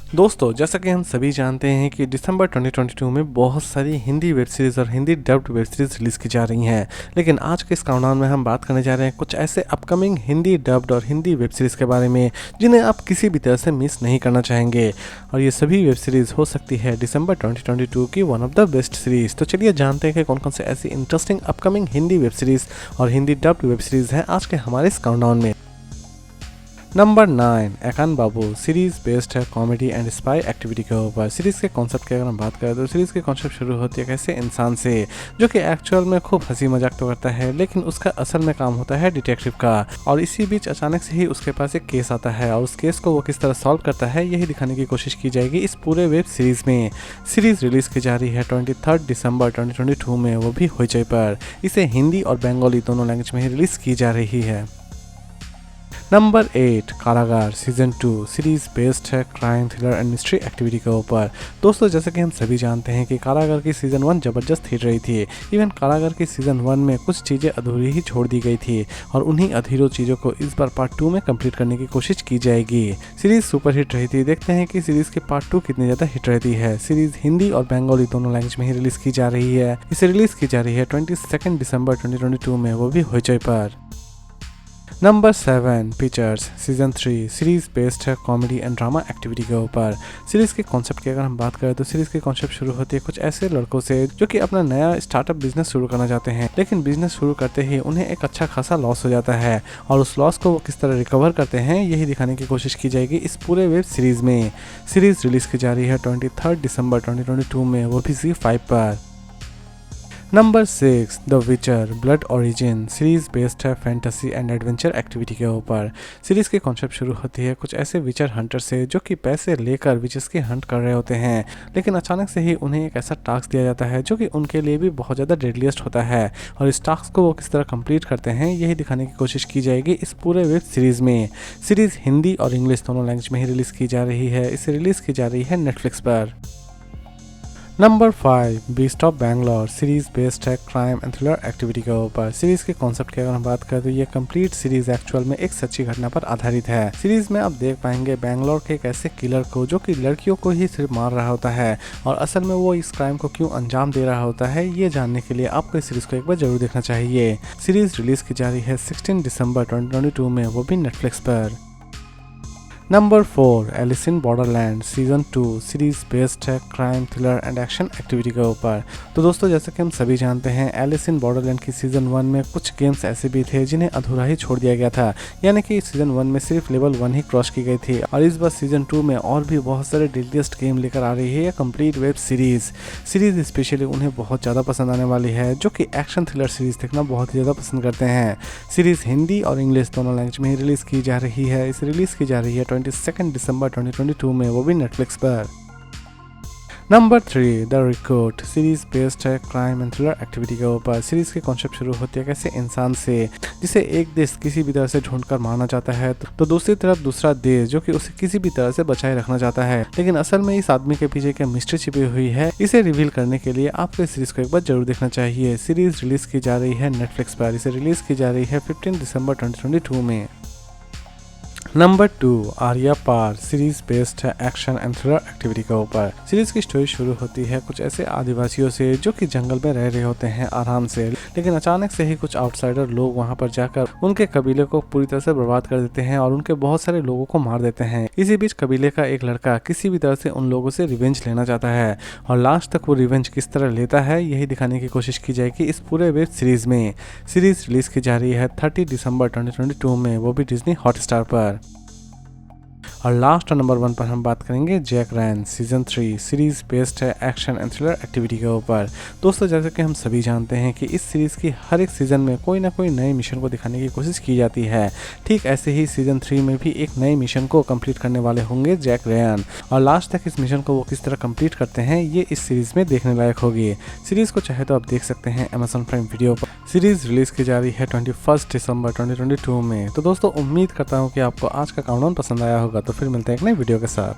दोस्तों, जैसा कि हम सभी जानते हैं कि दिसंबर 2022 में बहुत सारी हिंदी वेब सीरीज़ और Hindi dubbed web series release की जा रही हैं। लेकिन आज के इस काउंटडाउन में हम बात करने जा रहे हैं कुछ ऐसे अपकमिंग हिंदी डब्ड और हिंदी वेब सीरीज़ के बारे में जिन्हें आप किसी भी तरह से मिस नहीं करना चाहेंगे। और ये सभी वेब सीरीज़ हो सकती है दिसंबर 2022 की one of the best series. तो चलिए जानते हैं कि कौन कौन से ऐसी interesting upcoming Hindi web series और हिंदी डब्ड वेब सीरीज़ हैं आज के हमारे इस काउंटडाउन में। नंबर 9 एकान बाबू सीरीज़ बेस्ड है कॉमेडी एंड स्पाई एक्टिविटी के ऊपर। सीरीज़ के कॉन्सेप्ट की अगर हम बात करें तो सीरीज़ की कॉन्सेप्ट शुरू होती है एक ऐसे इंसान से जो कि एक्चुअल में खूब हंसी मजाक तो करता है, लेकिन उसका असल में काम होता है डिटेक्टिव का। और इसी बीच अचानक से ही उसके पास एक केस आता है और उस केस को वो किस तरह सॉल्व करता है यही दिखाने की कोशिश की जाएगी इस पूरे वेब सीरीज़ में। सीरीज़ रिलीज़ की जा रही है 23 दिसंबर 2022 में, वो भी होइचई पर। इसे हिंदी और बंगाली दोनों लैंग्वेज में ही रिलीज़ की जा रही है। नंबर 8 कारागार सीजन 2 सीरीज बेस्ड है crime thriller and mystery activity के ऊपर। दोस्तों, जैसे कि हम सभी जानते हैं कि कारागार की सीजन 1 जबरदस्त हिट रही थी। इवन कारागार की सीजन 1 में कुछ चीज़ें अधूरी ही छोड़ दी गई थी और उन्हीं अधूरी चीज़ों को इस बार पार्ट 2 में कंप्लीट करने की कोशिश की जाएगी। सीरीज सुपर हिट रही थी, देखते हैं कि सीरीज के पार्ट 2 कितनी ज़्यादा हिट रहती है। सीरीज हिंदी और बंगाली दोनों लैंग्वेज में ही रिलीज की जा रही है। इसे रिलीज की जा रही है 22 दिसंबर 2022 में, वो भी होइचई पर। Number 7 pictures season 3 series based है कॉमेडी एंड ड्रामा एक्टिविटी के ऊपर। सीरीज के कॉन्सेप्ट की अगर हम बात करें तो सीरीज के कॉन्सेप्ट शुरू होती है कुछ ऐसे लड़कों से जो कि अपना नया स्टार्टअप बिजनेस शुरू करना चाहते हैं, लेकिन बिजनेस शुरू करते ही उन्हें एक अच्छा खासा लॉस हो जाता है और उस लॉस को वो किस तरह रिकवर करते हैं यही दिखाने की कोशिश की जाएगी इस पूरे वेब सीरीज में। सीरीज रिलीज की जा रही है 23 दिसंबर 2022 में, वो भी ZEE5 पर। नंबर 6 द विचर ब्लड ओरिजिन सीरीज बेस्ड है फैंटेसी एंड एडवेंचर एक्टिविटी के ऊपर। सीरीज की कॉन्सेप्ट शुरू होती है कुछ ऐसे विचर हंटर से जो कि पैसे लेकर विचर्स की हंट कर रहे होते हैं, लेकिन अचानक से ही उन्हें एक ऐसा टास्क दिया जाता है जो कि उनके लिए भी बहुत ज़्यादा डेडलिएस्ट होता है और इस टास्क को वो किस तरह कंप्लीट करते हैं यही दिखाने की कोशिश की जाएगी इस पूरे वेब सीरीज़ में। सीरीज़ हिंदी और इंग्लिश दोनों लैंग्वेज में ही रिलीज़ की जा रही है। इसे रिलीज़ की जा रही है नेटफ्लिक्स पर। Number 5 beast of Bangalore series based है क्राइम एंड थ्रिलर एक्टिविटी के ऊपर। सीरीज के कॉन्सेप्ट की अगर हम बात करें तो ये कंप्लीट सीरीज एक्चुअल में एक सच्ची घटना पर आधारित है। सीरीज में आप देख पाएंगे बैंगलोर के एक ऐसे किलर को जो कि लड़कियों को ही सिर्फ मार रहा होता है और असल में वो इस क्राइम को क्यों अंजाम दे रहा होता है ये जानने के लिए आपको इस सीरीज को एक बार जरूर देखना चाहिए। सीरीज रिलीज की जा रही है 16 दिसंबर 2022 में, वो भी नेटफ्लिक्स पर। Number 4 Alice in Borderland season 2 series based है crime thriller and action activity के ऊपर। तो दोस्तों, जैसे कि हम सभी जानते हैं एलिस इन बॉर्डरलैंड की सीजन 1 में कुछ गेम्स ऐसे भी थे जिन्हें अधूरा ही छोड़ दिया गया था, यानी कि सीजन 1 में सिर्फ लेवल 1 ही क्रॉस की गई थी और इस बार सीजन 2 में और भी बहुत सारे डेडलिएस्ट गेम लेकर आ रही है ये कंप्लीट वेब सीरीज स्पेशली उन्हें बहुत ज़्यादा पसंद आने वाली है जो कि एक्शन थ्रिलर सीरीज देखना बहुत ही ज़्यादा पसंद करते हैं। सीरीज हिंदी और इंग्लिश दोनों लैंग्वेज में ही रिलीज़ की जा रही है। इसे रिलीज़ की जा रही है 22 दिसंबर 2022 में, वो भी नेटफ्लिक्स पर। Number 3 the recruit series based है क्राइम एंड थ्रिलर एक्टिविटी के ऊपर। सीरीज के कॉन्सेप्ट शुरू होती है कैसे इंसान से जिसे एक देश किसी भी तरह से ढूंढकर मारना चाहता है तो दूसरी तरफ दूसरा देश जो कि उसे किसी भी तरह से बचाए रखना चाहता है, लेकिन असल में इस आदमी के पीछे क्या मिस्ट्री छिपी हुई है इसे रिवील करने के लिए आपको इस सीरीज को एक बार जरूर देखना चाहिए। सीरीज रिलीज की जा रही है नेटफ्लिक्स पर। इसे रिलीज की जा रही है 15 दिसंबर 2022 में। नंबर 2 आर्या पार सीरीज बेस्ड है एक्शन एंड थ्रिलर एक्टिविटी के ऊपर। सीरीज की स्टोरी शुरू होती है कुछ ऐसे आदिवासियों से जो कि जंगल में रह रहे होते हैं आराम से, लेकिन अचानक से ही कुछ आउटसाइडर लोग वहां पर जाकर उनके कबीले को पूरी तरह से बर्बाद कर देते हैं और उनके बहुत सारे लोगों को मार देते हैं। इसी बीच कबीले का एक लड़का किसी भी तरह से उन लोगों से रिवेंज लेना चाहता है और लास्ट तक वो रिवेंज किस तरह लेता है यही दिखाने की कोशिश की जाएगी इस पूरे वेब सीरीज में। सीरीज रिलीज की जा रही है 30 दिसंबर 2022 में, वो भी डिज्नी हॉटस्टार पर। और लास्ट नंबर 1 पर हम बात करेंगे जैक रैन सीजन 3 सीरीज बेस्ड है एक्शन एंड थ्रिलर एक्टिविटी के ऊपर। दोस्तों, जैसे कि हम सभी जानते हैं कि इस सीरीज की हर एक सीजन में कोई ना कोई नए मिशन को दिखाने की कोशिश की जाती है। ठीक ऐसे ही सीजन 3 में भी एक नए मिशन को कंप्लीट करने वाले होंगे जैक रैन और लास्ट तक इस मिशन को वो किस तरह कंप्लीट करते हैं ये इस सीरीज में देखने लायक होगी। सीरीज को चाहे तो आप देख सकते हैं Amazon प्राइम वीडियो पर। सीरीज रिलीज की जा रही है 21 दिसंबर 2022 में। तो दोस्तों, उम्मीद करता हूँ कि आपको आज का काउंटडाउन पसंद आया होगा। तो फिर मिलते हैं एक नई वीडियो के साथ।